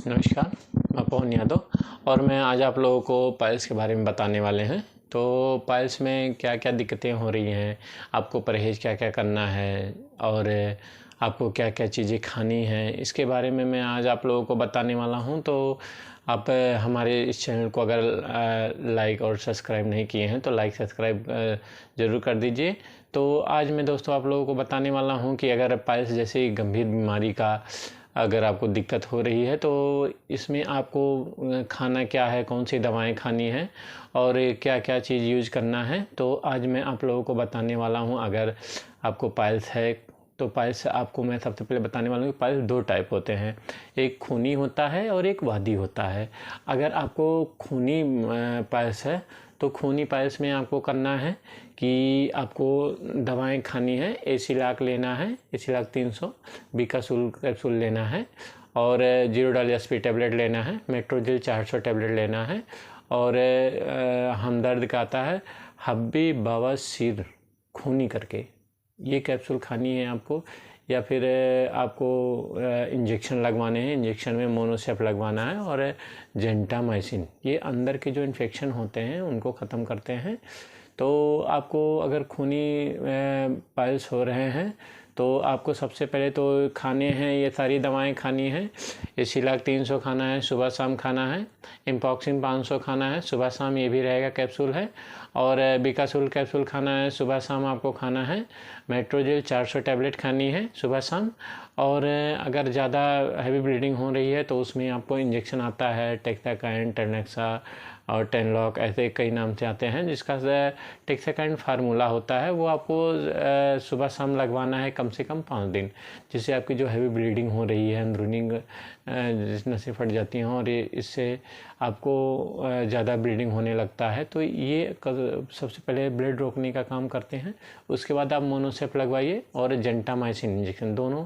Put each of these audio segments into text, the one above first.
नमस्कार, मैं पवन यादव और मैं आज आप लोगों को पाइल्स के बारे में बताने वाले हैं। तो पाइल्स में क्या क्या दिक्कतें हो रही हैं, आपको परहेज़ क्या क्या करना है और आपको क्या क्या चीज़ें खानी हैं, इसके बारे में मैं आज आप लोगों को बताने वाला हूं। तो आप हमारे इस चैनल को अगर लाइक और सब्सक्राइब नहीं किए हैं तो लाइक सब्सक्राइब ज़रूर कर दीजिए। तो आज मैं दोस्तों आप लोगों को बताने वाला हूं कि अगर पाइल्स जैसी गंभीर बीमारी का अगर आपको दिक्कत हो रही है तो इसमें आपको खाना क्या है, कौन सी दवाएं खानी है और क्या क्या चीज़ यूज करना है। तो आज मैं आप लोगों को बताने वाला हूं। अगर आपको पाइल्स है तो पाइल्स आपको मैं सबसे पहले बताने वाला हूँ कि पाइल्स दो टाइप होते हैं, एक खूनी होता है और एक वादी होता है। अगर आपको खूनी पाइल्स है तो खूनी पाइल्स में आपको करना है कि आपको दवाएं खानी है। एसिलाक लेना है, एसिलाक 300, बीकासूल कैप्सूल लेना है और जीरोडाल एसपी टैबलेट लेना है, मेट्रोजिल 400 टैबलेट लेना है और हमदर्द का आता है हब्बी बवासीर खूनी करके, ये कैप्सूल खानी है आपको। या फिर आपको इंजेक्शन लगवाने हैं, इंजेक्शन में मोनोसेप लगवाना है और जेंटामाइसिन, ये अंदर के जो इन्फेक्शन होते हैं उनको ख़त्म करते हैं। तो आपको अगर खूनी पाइल्स हो रहे हैं तो आपको सबसे पहले तो खाने हैं, ये सारी दवाएं खानी हैं। एसिलाक 300 खाना है, सुबह शाम खाना है। इम्पॉक्सिन 500 खाना है, सुबह शाम, ये भी रहेगा कैप्सूल है। और बीकासूल कैप्सूल खाना है, सुबह शाम आपको खाना है। मेट्रोजिल 400 टैबलेट खानी है सुबह शाम। और अगर ज़्यादा हैवी ब्लीडिंग हो रही है तो उसमें आपको इंजेक्शन आता है, टेक्साकाइन, टेनेक्सा और टेनलॉक, ऐसे कई नाम से आते हैं, जिसका टेक्साकाइन फार्मूला होता है। वो आपको सुबह शाम लगवाना है कम से कम 5 दिन, जिससे आपकी जो हैवी ब्लीडिंग हो रही है, अंदरूनी जिस नसें फट जाती हैं और इससे आपको ज़्यादा ब्लीडिंग होने लगता है, तो ये सबसे पहले ब्लड रोकने का काम करते हैं। उसके बाद आप मोनोसेप लगवाइए और जेंटामाइसिन इंजेक्शन, दोनों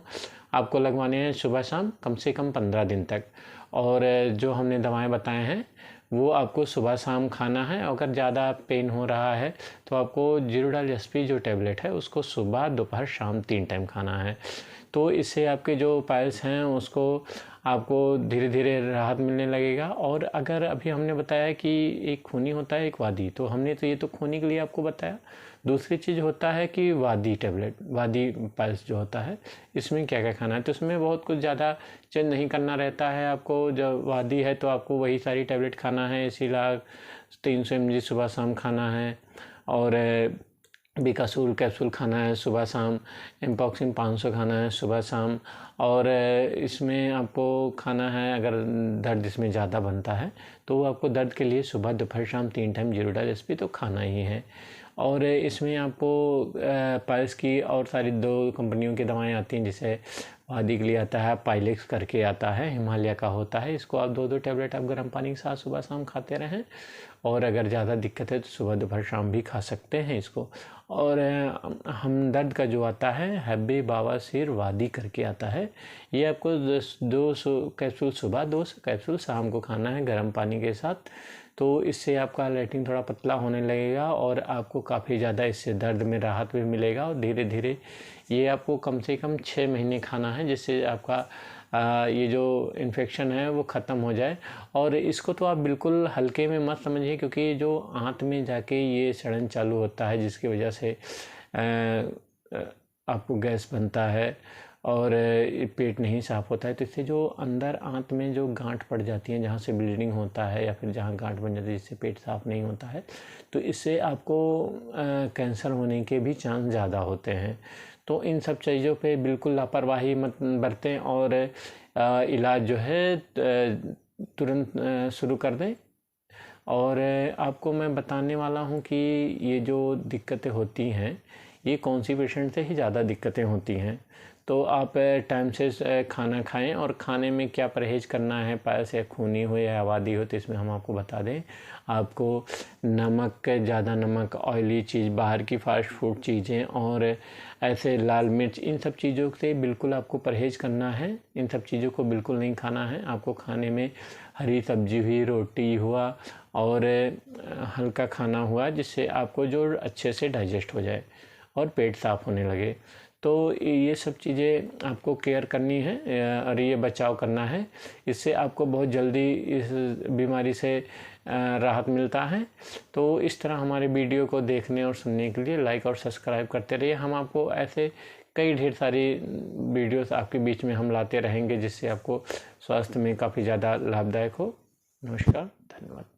आपको लगवाने हैं सुबह शाम कम से कम 15 दिन तक। और जो हमने दवाएं बताए हैं वो आपको सुबह शाम खाना है। अगर ज़्यादा पेन हो रहा है तो आपको जीरोडाल एसपी जो टैबलेट है उसको सुबह, दोपहर, शाम 3 टाइम खाना है। तो इससे आपके जो पाइल्स हैं उसको आपको धीरे धीरे राहत मिलने लगेगा। और अगर अभी हमने बताया कि एक खूनी होता है, एक वादी, तो हमने तो ये तो खूनी के लिए आपको बताया। दूसरी चीज़ होता है कि वादी टैबलेट, वादी पाइल्स जो होता है, इसमें क्या क्या खाना है। तो इसमें बहुत कुछ ज़्यादा चेंज नहीं करना रहता है आपको। जब वादी है तो आपको वही सारी टैबलेट खाना है, इसीलिए 300 mg सुबह शाम खाना है और बीकासूल कैप्सूल खाना है सुबह शाम। इम्पॉक्सिन 500 खाना है सुबह शाम। और इसमें आपको खाना है, अगर दर्द इसमें ज़्यादा बनता है तो आपको दर्द के लिए सुबह, दोपहर, शाम 3 टाइम जीरोडाल एसपी तो खाना ही है। और इसमें आपको पाइल्स की और सारी 2 कंपनियों की दवाएं आती हैं। जैसे वादी के लिए आता है पाइलेक्स करके आता है, हिमालय का होता है। इसको आप 2-2 टैबलेट आप गर्म पानी के साथ सुबह शाम खाते रहें। और अगर ज़्यादा दिक्कत है तो सुबह, दोपहर, शाम भी खा सकते हैं इसको। और हमदर्द का जो आता है हब्बी बवासीर वादी करके आता है, ये आपको 200 कैप्सूल सुबह, 200 कैप्सूल शाम को खाना है गर्म पानी के साथ। तो इससे आपका लैट्रिन थोड़ा पतला होने लगेगा और आपको काफ़ी ज़्यादा इससे दर्द में राहत भी मिलेगा। और धीरे धीरे ये आपको कम से कम 6 महीने खाना है, जिससे आपका ये जो इन्फेक्शन है वो ख़त्म हो जाए। और इसको तो आप बिल्कुल हल्के में मत समझिए, क्योंकि जो आंत में जाके ये सड़न चालू होता है, जिसकी वजह से आपको गैस बनता है और पेट नहीं साफ़ होता है। तो इससे जो अंदर आंत में जो गांठ पड़ जाती हैं, जहाँ से ब्लीडिंग होता है या फिर जहाँ गांठ बन जाती है जिससे पेट साफ़ नहीं होता है, तो इससे आपको कैंसर होने के भी चांस ज़्यादा होते हैं। तो इन सब चीज़ों पे बिल्कुल लापरवाही मत बरतें और इलाज जो है तुरंत शुरू कर दें। और आपको मैं बताने वाला हूँ कि ये जो दिक्कतें होती हैं ये कौन सी पेशेंट से ही ज़्यादा दिक्कतें होती हैं। तो आप टाइम से खाना खाएं और खाने में क्या परहेज़ करना है। पाइल्स या खूनी हो या आबादी हो तो इसमें हम आपको बता दें। आपको नमक, ज़्यादा नमक, ऑयली चीज़, बाहर की फास्ट फूड चीज़ें और ऐसे लाल मिर्च, इन सब चीज़ों से बिल्कुल आपको परहेज़ करना है। इन सब चीज़ों को बिल्कुल नहीं खाना है। आपको खाने में हरी सब्जी हुई, रोटी हुआ और हल्का खाना हुआ, जिससे आपको जो अच्छे से डाइजेस्ट हो जाए और पेट साफ़ होने लगे। तो ये सब चीज़ें आपको केयर करनी है और ये बचाव करना है। इससे आपको बहुत जल्दी इस बीमारी से राहत मिलता है। तो इस तरह हमारे वीडियो को देखने और सुनने के लिए लाइक और सब्सक्राइब करते रहिए। हम आपको ऐसे कई ढेर सारी वीडियोस आपके बीच में हम लाते रहेंगे, जिससे आपको स्वास्थ्य में काफ़ी ज़्यादा लाभदायक हो। नमस्कार, धन्यवाद।